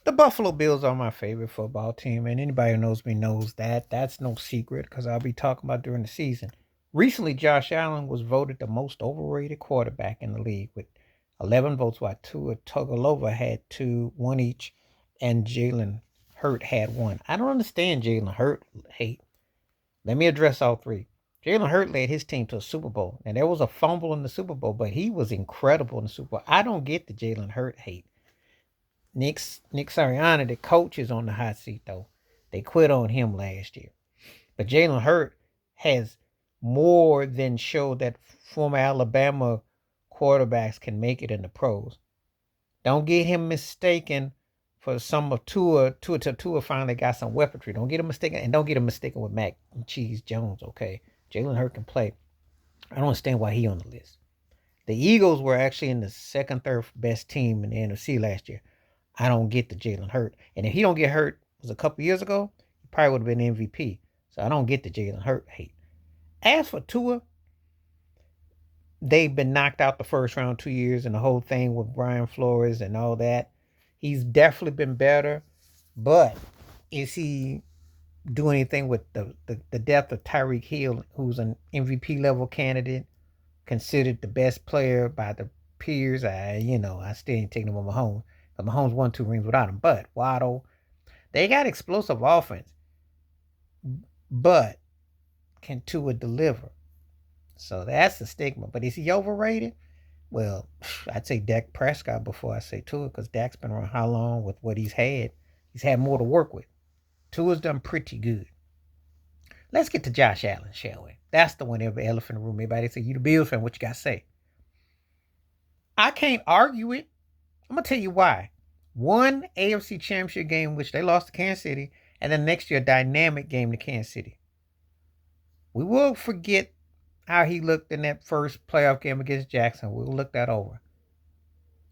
The Buffalo Bills are my favorite football team, and anybody who knows me knows that. That's no secret because I'll be talking about during the season. Recently, Josh Allen was voted the most overrated quarterback in the league with 11 votes, while Tua Tagovailoa had two, one each, and Jalen Hurt had one. I don't understand Jalen Hurt hate. Let me address all three. Jalen Hurt led his team to a Super Bowl. Now, there was a fumble in the Super Bowl, but he was incredible in the Super Bowl. I don't get the Jalen Hurt hate. Nick Sirianni, the coach, is on the hot seat though. They quit on him last year. But Jalen Hurt has more than showed that former Alabama quarterbacks can make it in the pros. Don't get him mistaken for some of Tua finally got some weaponry. Don't get him mistaken, and don't get him mistaken with Mac and Cheese Jones, okay? Jalen Hurt can play. I don't understand why he on the list. The Eagles were actually in the second, third best team in the NFC last year. I don't get the Jalen Hurt. And if he don't get hurt, it was a couple years ago, he probably would have been MVP. So I don't get the Jalen Hurt hate. As for Tua, they've been knocked out the first round 2 years and the whole thing with Brian Flores and all that. He's definitely been better, but is he doing anything with the depth of Tyreek Hill, who's an MVP level candidate, considered the best player by the peers? I still ain't taking him with Mahomes. But Mahomes won 2 rings without him. But Waddle, they got explosive offense, but can Tua deliver? So that's the stigma. But is he overrated? Well, I'd say Dak Prescott before I say Tua, because Dak's been around how long with what he's had? He's had more to work with. Tua's done pretty good. Let's get to Josh Allen, shall we? That's the one, every elephant in the room. Everybody say, you the Bills fan, what you got to say? I can't argue it. I'm going to tell you why. One AFC Championship game, which they lost to Kansas City, and then next year, a dynamic game to Kansas City. We will forget how he looked in that first playoff game against Jackson. We'll look that over.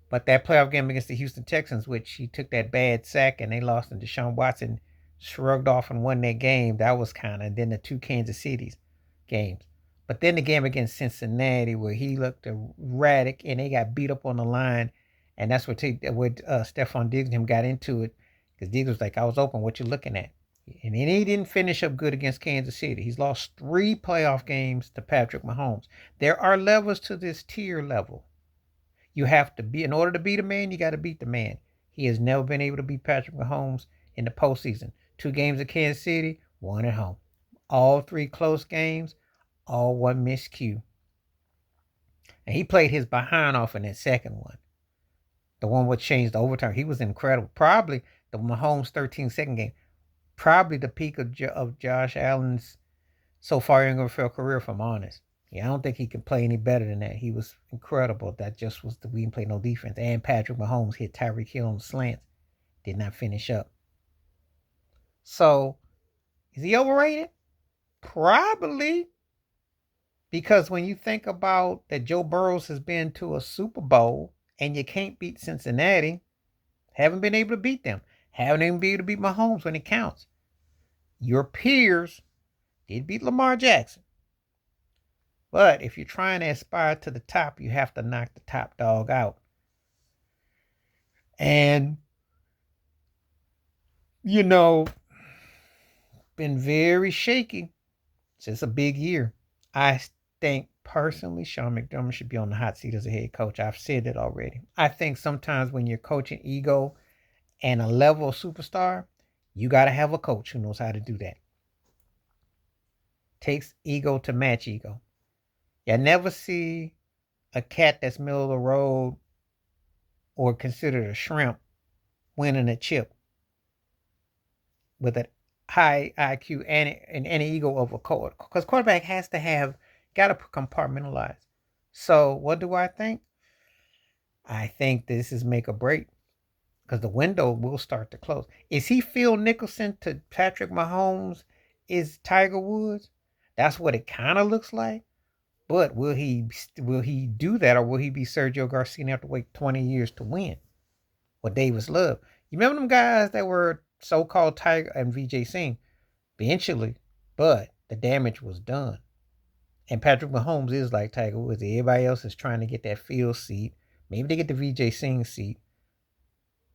But that playoff game against the Houston Texans, which he took that bad sack and they lost, and Deshaun Watson shrugged off and won that game. That was kind of, and then the two Kansas City's games. But then the game against Cincinnati, where he looked erratic and they got beat up on the line, and that's where Stephon Diggs and him got into it, because Diggs was like, I was open, what you looking at? And then he didn't finish up good against Kansas City. He's lost 3 playoff games to Patrick Mahomes. There are levels to this tier level. You have to be, in order to beat a man, you got to beat the man. He has never been able to beat Patrick Mahomes in the postseason. 2 games at Kansas City, 1 at home. All 3 close games, all 1 miscue. And he played his behind off in that second one. The one which changed the overtime. He was incredible. Probably the Mahomes 13-second game. Probably the peak of Josh Allen's so far in NFL career, if I'm honest. Yeah, I don't think he can play any better than that. He was incredible. That just was we didn't play no defense. And Patrick Mahomes hit Tyreek Hill on the slants. Did not finish up. So, is he overrated? Probably. Because when you think about that Joe Burrows has been to a Super Bowl and you can't beat Cincinnati, haven't been able to beat them. Haven't even been able to beat Mahomes when it counts. Your peers did beat Lamar Jackson. But if you're trying to aspire to the top, you have to knock the top dog out. And, been very shaky. It's a big year. I think personally, Sean McDermott should be on the hot seat as a head coach. I've said it already. I think sometimes when you're coaching ego and a level superstar, you got to have a coach who knows how to do that. Takes ego to match ego. You never see a cat that's middle of the road or considered a shrimp winning a chip with a high IQ and any ego of a coach. Because quarterback has to have, got to compartmentalize. So what do I think? I think this is make or break, because the window will start to close. Is he Phil Nicholson to Patrick Mahomes is Tiger Woods? That's what it kind of looks like. But will he do that, or will he be Sergio Garcia and have to wait 20 years to win? Or Davis Love? You remember them guys that were so-called Tiger and VJ Singh? Eventually, but the damage was done. And Patrick Mahomes is like Tiger Woods. Everybody else is trying to get that field seat. Maybe they get the VJ Singh seat.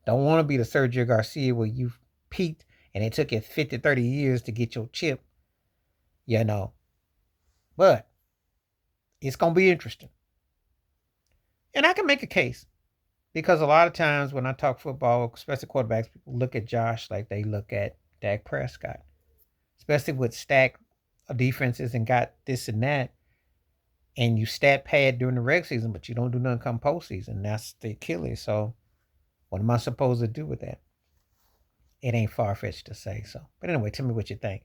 Don't want to be the Sergio Garcia where you peaked and it took you 50, 30 years to get your chip, you know. But it's going to be interesting. And I can make a case because a lot of times when I talk football, especially quarterbacks, people look at Josh like they look at Dak Prescott, especially with stacked defenses and got this and that. And you stat pad during the regular season, but you don't do nothing come postseason. That's the Achilles. So what am I supposed to do with that? It ain't far-fetched to say so. But anyway, tell me what you think.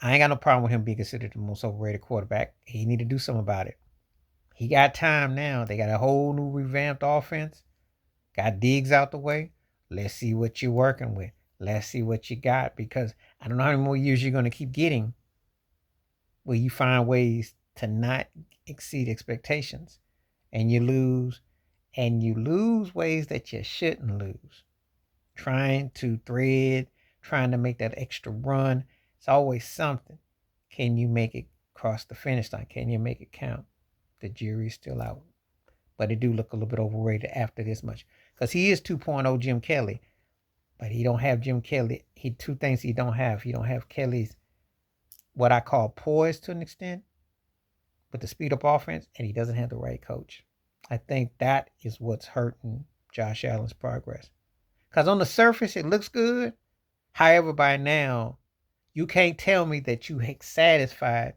I ain't got no problem with him being considered the most overrated quarterback. He need to do something about it. He got time now. They got a whole new revamped offense. Got Diggs out the way. Let's see what you're working with. Let's see what you got, because I don't know how many more years you're going to keep getting where you find ways to not exceed expectations and you lose ways that you shouldn't lose. Trying to make that extra run. It's always something. Can you make it cross the finish line? Can you make it count? The jury's still out. But it do look a little bit overrated after this much. Because he is 2.0 Jim Kelly. But he don't have Jim Kelly. Two things he don't have. He don't have Kelly's what I call poise to an extent with the speed up offense, and he doesn't have the right coach. I think that is what's hurting Josh Allen's progress. Because on the surface, it looks good. However, by now, you can't tell me that you ain't satisfied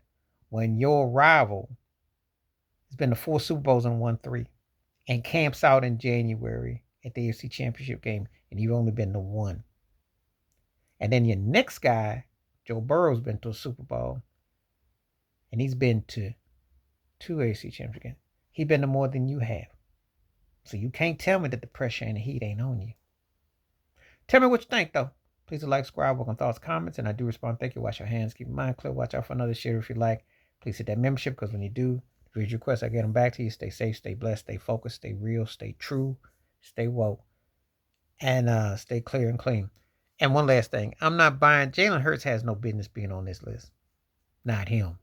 when your rival has been to 4 Super Bowls and won 3 and camps out in January at the AFC Championship game, and you've only been to 1. And then your next guy, Joe Burrow's been to a Super Bowl, and he's been to 2 AFC Championship games. He's been to more than you have. So you can't tell me that the pressure and the heat ain't on you. Tell me what you think, though. Please like, subscribe, work on thoughts, comments, and I do respond. Thank you. Wash your hands. Keep your mind clear. Watch out for another share if you like. Please hit that membership, because when you do, read your requests, I get them back to you. Stay safe, stay blessed, stay focused, stay real, stay true, stay woke, and stay clear and clean. And one last thing. I'm not buying. Jalen Hurts has no business being on this list. Not him.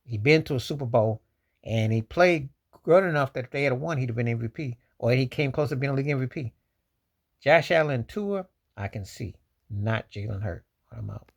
He been to a Super Bowl, and he played good enough that if they had won, he'd have been MVP. Or he came close to being a league MVP. Josh Allen Tua, I can see. Not Jalen Hurts. I'm out.